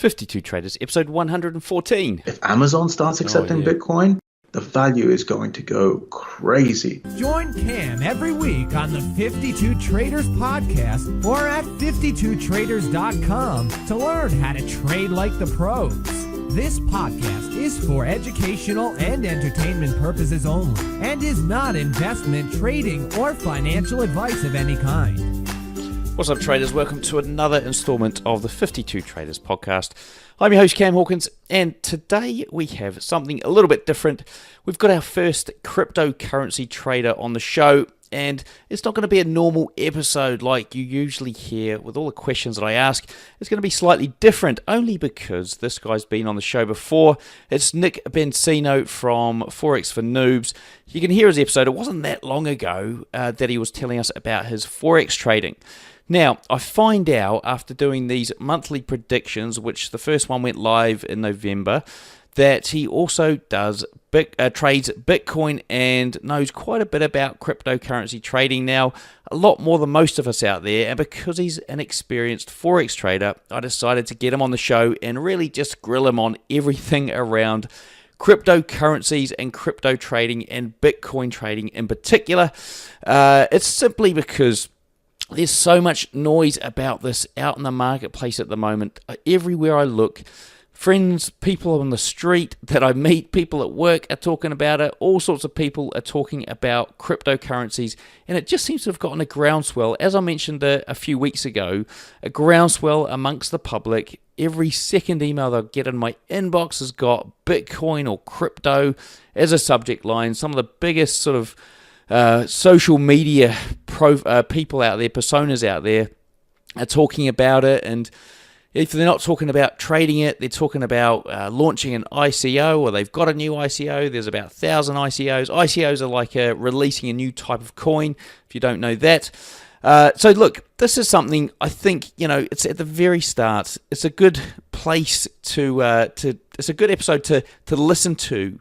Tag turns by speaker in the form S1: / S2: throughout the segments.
S1: 52 Traders, episode 114.
S2: If Amazon starts accepting Bitcoin, the value is going to go crazy.
S3: Join Cam every week on the 52 Traders podcast or at 52traders.com to learn how to trade like the pros. This podcast is for educational and entertainment purposes only and is not investment, trading, or financial advice of any kind.
S1: What's up, traders? Welcome to another installment of the 52 Traders podcast. I'm your host, Cam Hawkins, and today we have something a little bit different. We've got our first cryptocurrency trader on the show, and it's not going to be a normal episode like you usually hear with all the questions that I ask. It's going to be slightly different, only because this guy's been on the show before. It's Nick Bencino from Forex for Noobs. You can hear his episode. It wasn't that long ago that he was telling us about his Forex trading. Now, I find out after doing these monthly predictions, which the first one went live in November, that he also does trades Bitcoin and knows quite a bit about cryptocurrency trading now, a lot more than most of us out there. And because he's an experienced Forex trader, I decided to get him on the show and really just grill him on everything around cryptocurrencies and crypto trading and Bitcoin trading in particular. It's simply because there's so much noise about this out in the marketplace at the moment. Everywhere I look, friends, people on the street that I meet, people at work are talking about it. All sorts of people are talking about cryptocurrencies, and it just seems to have gotten a groundswell. As I mentioned a few weeks ago, a groundswell amongst the public. Every second email that I get in my inbox has got Bitcoin or crypto as a subject line. Some of the biggest sort of social media people out there, personas out there, are talking about it. And if they're not talking about trading it, they're talking about launching an ICO, or they've got a new ICO. There's about 1,000 ICOs. ICOs are like releasing a new type of coin, if you don't know that. So look, this is something I think, it's at the very start. It's a good place it's a good episode to listen to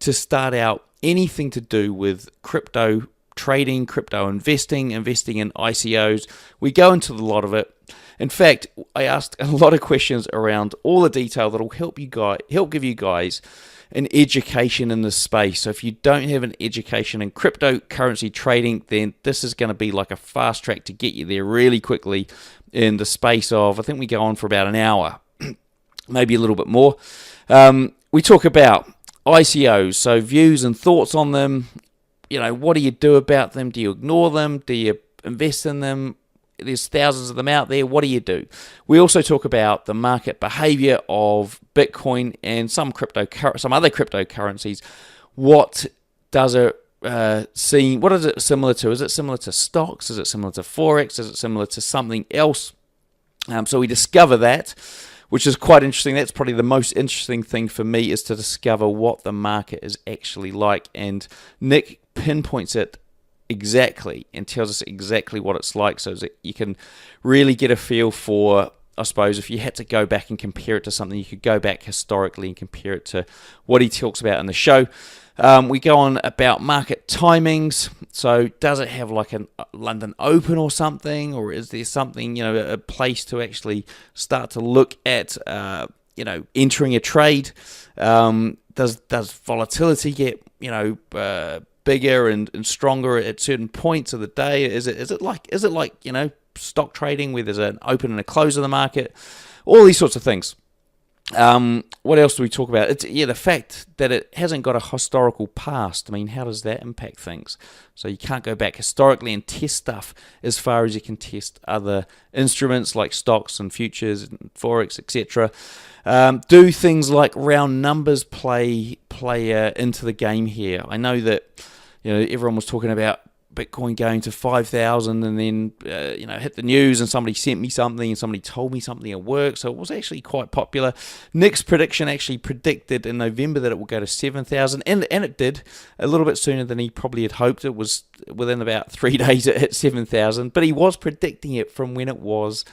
S1: start out anything to do with crypto trading, crypto investing in ICOs. We go into a lot of it. In fact, I asked a lot of questions around all the detail that will help give you guys an education in this space. So if you don't have an education in cryptocurrency trading, then this is going to be like a fast track to get you there really quickly in the space of, I think we go on for about an hour, maybe a little bit more. We talk about ICOs, so views and thoughts on them. What do you do about them? Do you ignore them? Do you invest in them? There's thousands of them out there. What do you do? We also talk about the market behavior of Bitcoin and some other cryptocurrencies. What does it seem? What is it similar to? Is it similar to stocks? Is it similar to Forex? Is it similar to something else? So we discover that, which is quite interesting. That's probably the most interesting thing for me, is to discover what the market is actually like. And Nick pinpoints it exactly and tells us exactly what it's like, so that you can really get a feel for, I suppose, if you had to go back and compare it to something, you could go back historically and compare it to what he talks about in the show. We go on about market timings. So does it have like a London Open or something, or is there something, a place to actually start to look at, entering a trade? Does volatility get, bigger and stronger at certain points of the day? Is it like stock trading where there's an open and a close of the market? All these sorts of things. What else do we talk about? It's the fact that it hasn't got a historical past. I mean, how does that impact things? So you can't go back historically and test stuff as far as you can test other instruments like stocks and futures and Forex, etc. Do things like round numbers play into the game here? I know that everyone was talking about Bitcoin going to 5,000 and then hit the news and somebody sent me something and somebody told me something at work, so it was actually quite popular. Nick's prediction actually predicted in November that it will go to 7,000, and it did a little bit sooner than he probably had hoped. It was within about 3 days it hit 7,000, but he was predicting it from when it was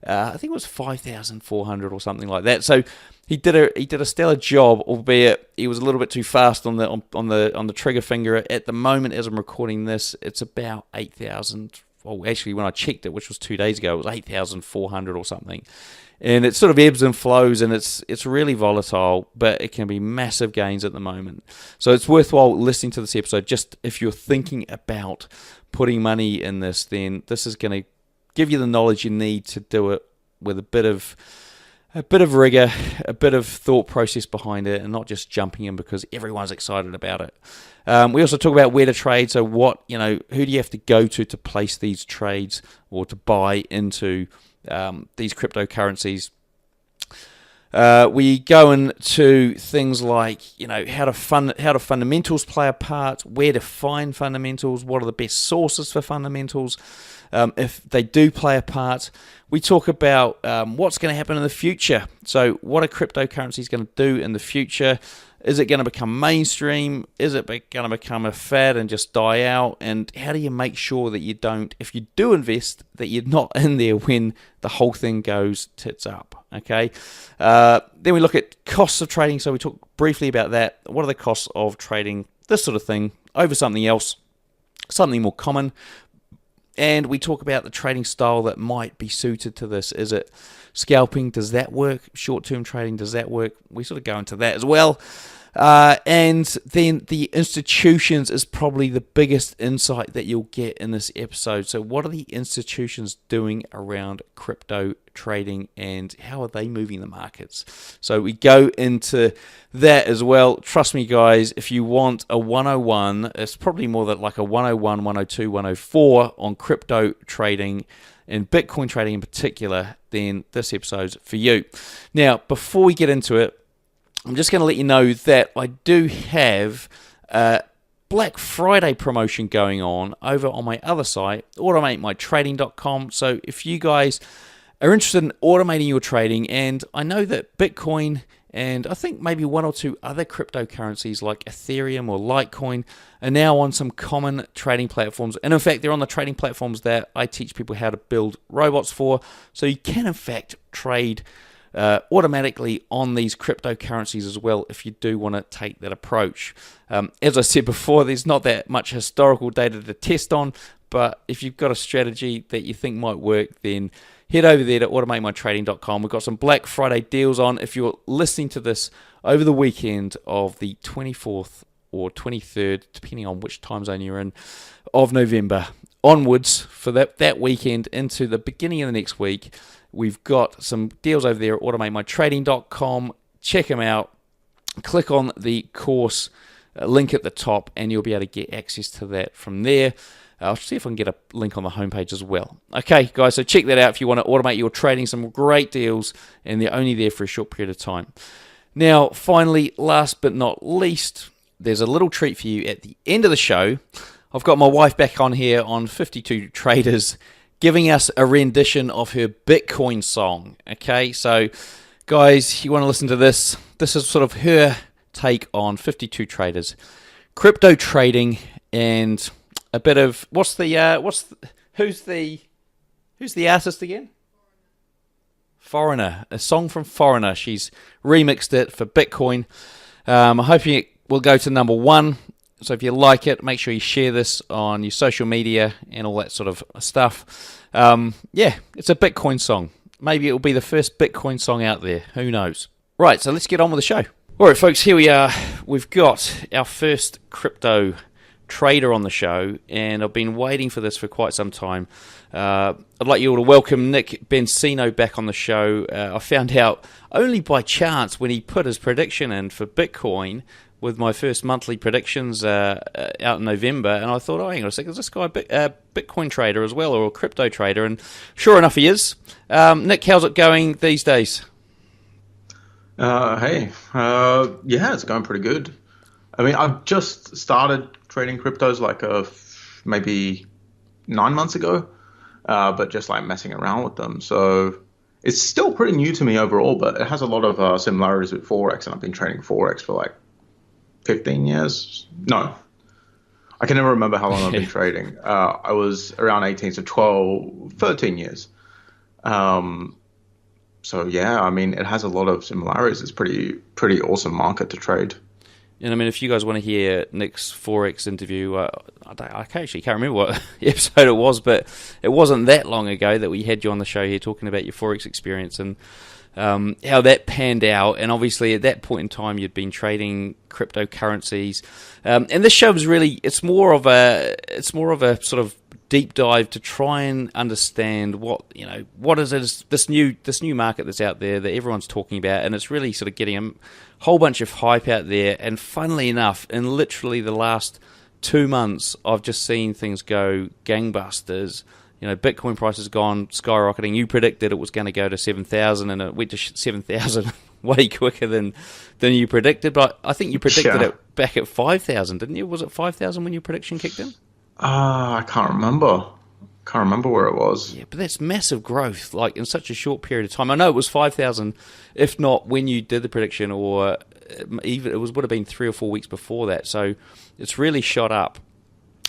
S1: I think it was 5,400 or something like that. So he did a stellar job, albeit he was a little bit too fast on the trigger finger. At the moment, as I'm recording this, it's about 8,000 well, actually when I checked it, which was 2 days ago, it was 8,400 or something. And it sort of ebbs and flows, and it's really volatile, but it can be massive gains at the moment. So it's worthwhile listening to this episode. Just if you're thinking about putting money in this, then this is going to give you the knowledge you need to do it with a bit of rigor, a bit of thought process behind it, and not just jumping in because everyone's excited about it. We also talk about where to trade. So who do you have to go to place these trades or to buy into these cryptocurrencies? We go into things like, how do fundamentals play a part, where to find fundamentals, what are the best sources for fundamentals, if they do play a part. We talk about what's going to happen in the future. So what are cryptocurrencies going to do in the future? Is it going to become mainstream? Is it going to become a fad and just die out? And how do you make sure that you don't, if you do invest, that you're not in there when the whole thing goes tits up? Okay. Then we look at costs of trading. So we talk briefly about that. What are the costs of trading this sort of thing over something else, something more common? And we talk about the trading style that might be suited to this. Is it scalping? Does that work? Short-term trading, does that work? We sort of go into that as well. And then the institutions is probably the biggest insight that you'll get in this episode. So what are the institutions doing around crypto trading and how are they moving the markets? So we go into that as well. Trust me, guys, if you want a 101, it's probably more than like a 101, 102, 104 on crypto trading and Bitcoin trading in particular, then this episode's for you. Now, before we get into it, I'm just going to let you know that I do have a Black Friday promotion going on over on my other site, automatemytrading.com. So if you guys are interested in automating your trading, and I know that Bitcoin and I think maybe one or two other cryptocurrencies like Ethereum or Litecoin are now on some common trading platforms. And in fact, they're on the trading platforms that I teach people how to build robots for. So you can in fact trade automatically on these cryptocurrencies as well if you do want to take that approach. As I said before, there's not that much historical data to test on, but if you've got a strategy that you think might work, then head over there to automatemytrading.com. We've got some Black Friday deals on. If you're listening to this over the weekend of the 24th or 23rd, depending on which time zone you're in, of November onwards for that weekend into the beginning of the next week, we've got some deals over there at automatemytrading.com. Check them out. Click on the course link at the top and you'll be able to get access to that from there. I'll see if I can get a link on the homepage as well. Okay, guys, so check that out if you want to automate your trading. Some great deals, and they're only there for a short period of time. Now, finally, last but not least, there's a little treat for you at the end of the show. I've got my wife back on here on 52 Traders giving us a rendition of her Bitcoin song. Okay, so guys, you want to listen to this? This is sort of her take on 52 Traders, crypto trading, and a bit of who's the artist again? Foreigner, a song from Foreigner. She's remixed it for Bitcoin. I'm hoping it will go to number one. So if you like it, make sure you share this on your social media and all that sort of stuff. Yeah, it's a Bitcoin song. Maybe it will be the first Bitcoin song out there. Who knows? Right, so let's get on with the show. All right, folks, here we are. We've got our first crypto trader on the show, and I've been waiting for this for quite some time. I'd like you all to welcome Nick Bencino back on the show. I found out only by chance when he put his prediction in for Bitcoin with my first monthly predictions out in November, and I thought, oh, hang on a second, is this guy a Bitcoin trader as well, or a crypto trader? And sure enough, he is. Nick, how's it going these days?
S2: Yeah, it's going pretty good. I mean, I've just started trading cryptos like maybe 9 months ago, but just like messing around with them. So it's still pretty new to me overall, but it has a lot of similarities with Forex, and I've been trading Forex for like 15 years. No, I can never remember how long I've been trading. I was around 18, so 13 years. So yeah, I mean, it has a lot of similarities. It's pretty awesome market to trade.
S1: And I mean, if you guys want to hear Nick's Forex interview, I actually can't remember what episode it was, but it wasn't that long ago that we had you on the show here talking about your Forex experience and how that panned out. And obviously at that point in time, you'd been trading cryptocurrencies. And this show was really, it's more of a sort of deep dive to try and understand what is this new market that's out there that everyone's talking about, and it's really sort of getting a whole bunch of hype out there. And funnily enough, in literally the last 2 months, I've just seen things go gangbusters. Bitcoin price has gone skyrocketing. You predicted it was going to go to 7,000, and it went to 7,000 way quicker than you predicted. But I think you predicted it back at 5,000, didn't you? Was it 5,000 when your prediction kicked in?
S2: I can't remember. Can't remember where it was.
S1: Yeah, but that's massive growth, like in such a short period of time. I know it was 5,000, if not when you did the prediction, or even would have been 3 or 4 weeks before that. So it's really shot up.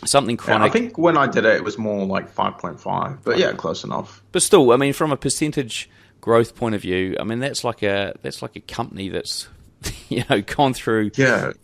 S1: Something chronic.
S2: Yeah, I think when I did it, it was more like 5.5. But yeah, close enough.
S1: But still, I mean, from a percentage growth point of view, I mean that's like a company that's gone through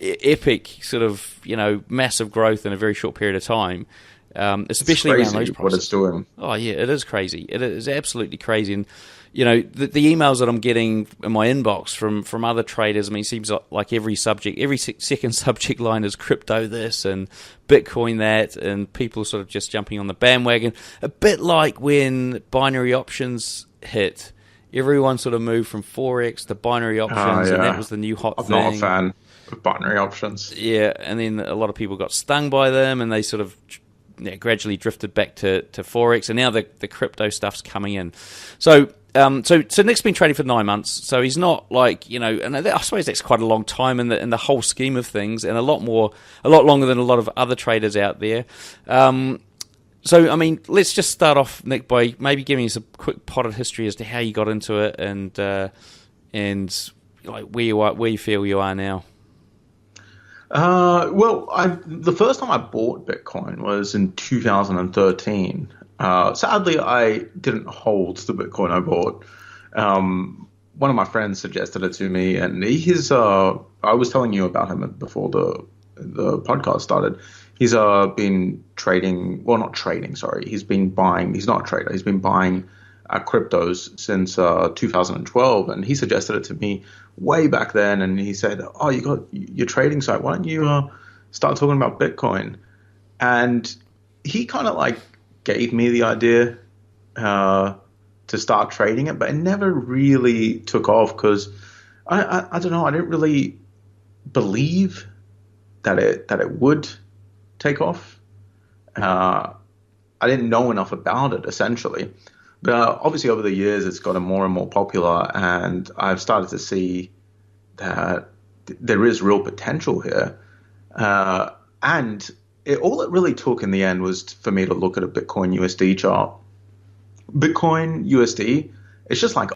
S1: epic sort of massive growth in a very short period of time, especially around those prices.
S2: What it's doing.
S1: Oh yeah, it is crazy. It is absolutely crazy. And the emails that I'm getting in my inbox from other traders, I mean, it seems like every second subject line is crypto this and Bitcoin that, and people sort of just jumping on the bandwagon. A bit like when binary options hit. Everyone sort of moved from Forex to binary options, and that was the new hot thing.
S2: I'm not a fan of binary options.
S1: Yeah, and then a lot of people got stung by them, and they sort of gradually drifted back to Forex, and now the crypto stuff's coming in. So Nick's been trading for 9 months, so he's not like, and I suppose that's quite a long time in the whole scheme of things, and a lot longer than a lot of other traders out there. So, I mean, let's just start off, Nick, by maybe giving us a quick potted history as to how you got into it and like where you feel you are now.
S2: Well, the first time I bought Bitcoin was in 2013. Sadly, I didn't hold the Bitcoin I bought. One of my friends suggested it to me, and I was telling you about him before the podcast started. He's been trading, well, not trading, sorry. He's been buying, he's not a trader, he's been buying cryptos since 2012, and he suggested it to me way back then, and he said, oh, you got your trading site, why don't you start talking about Bitcoin? And he kind of like gave me the idea to start trading it, but it never really took off because I don't know, I didn't really believe that it would take off. I didn't know enough about it, essentially. But obviously over the years, it's gotten more and more popular, and I've started to see that there is real potential here. And all it really took in the end was for me to look at a Bitcoin USD chart. Bitcoin USD, it's just like...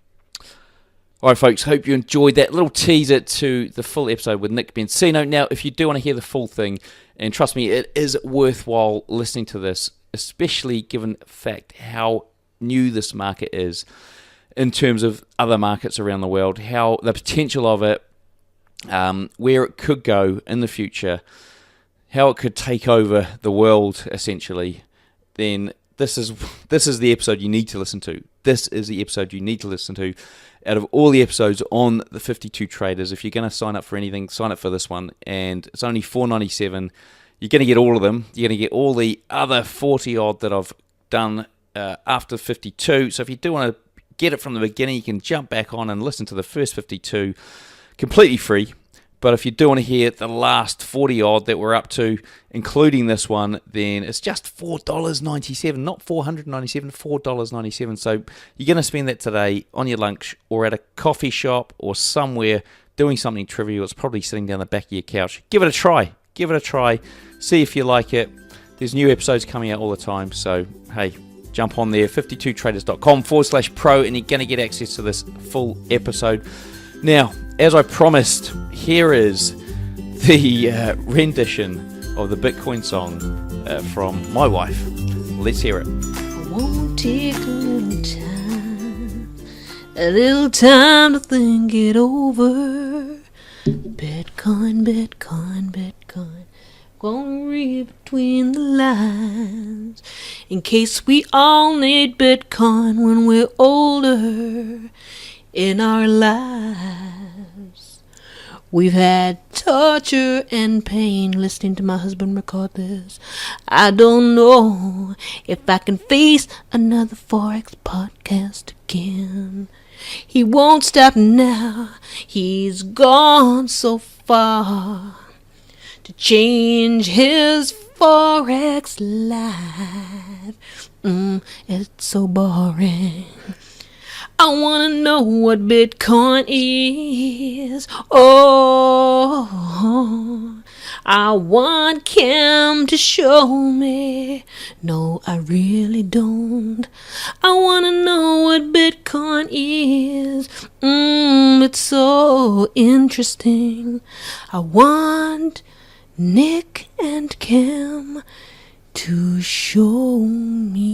S1: All right, folks, hope you enjoyed that little teaser to the full episode with Nick Bencino. Now, if you do want to hear the full thing, and trust me, it is worthwhile listening to this, especially given the fact how new this market is in terms of other markets around the world, how the potential of it, where it could go in the future, how it could take over the world, essentially, then this is the episode you need to listen to. This is the episode you need to listen to. Out of all the episodes on the 52 Traders, if you're going to sign up for anything, sign up for this one. And it's only $4.97. You're going to get all of them. You're going to get all the other 40-odd that I've done after 52. So if you do want to get it from the beginning, you can jump back on and listen to the first 52 completely free. But if you do want to hear the last 40-odd that we're up to, including this one, then it's just $4.97, not $497, $4.97. So you're going to spend that today on your lunch or at a coffee shop or somewhere doing something trivial. It's probably sitting down the back of your couch. Give it a try. Give it a try. See if you like it. There's new episodes coming out all the time. So, hey, jump on there, 52traders.com/pro, and you're going to get access to this full episode. Now, as I promised, here is the rendition of the Bitcoin song from my wife. Let's hear it.
S4: I won't take a little time to think it over. Bitcoin, Bitcoin, Bitcoin. Gonna read between the lines in case we all need Bitcoin when we're older in our lives. We've had torture and pain listening to my husband record this. I don't know if I can face another Forex podcast again. He won't stop now. He's gone so far to change his Forex life. It's so boring. I wanna know what Bitcoin is. Oh, I want Cam to show me. No, I really don't. I wanna know what Bitcoin is. It's so interesting. I want Nick and Cam to show me.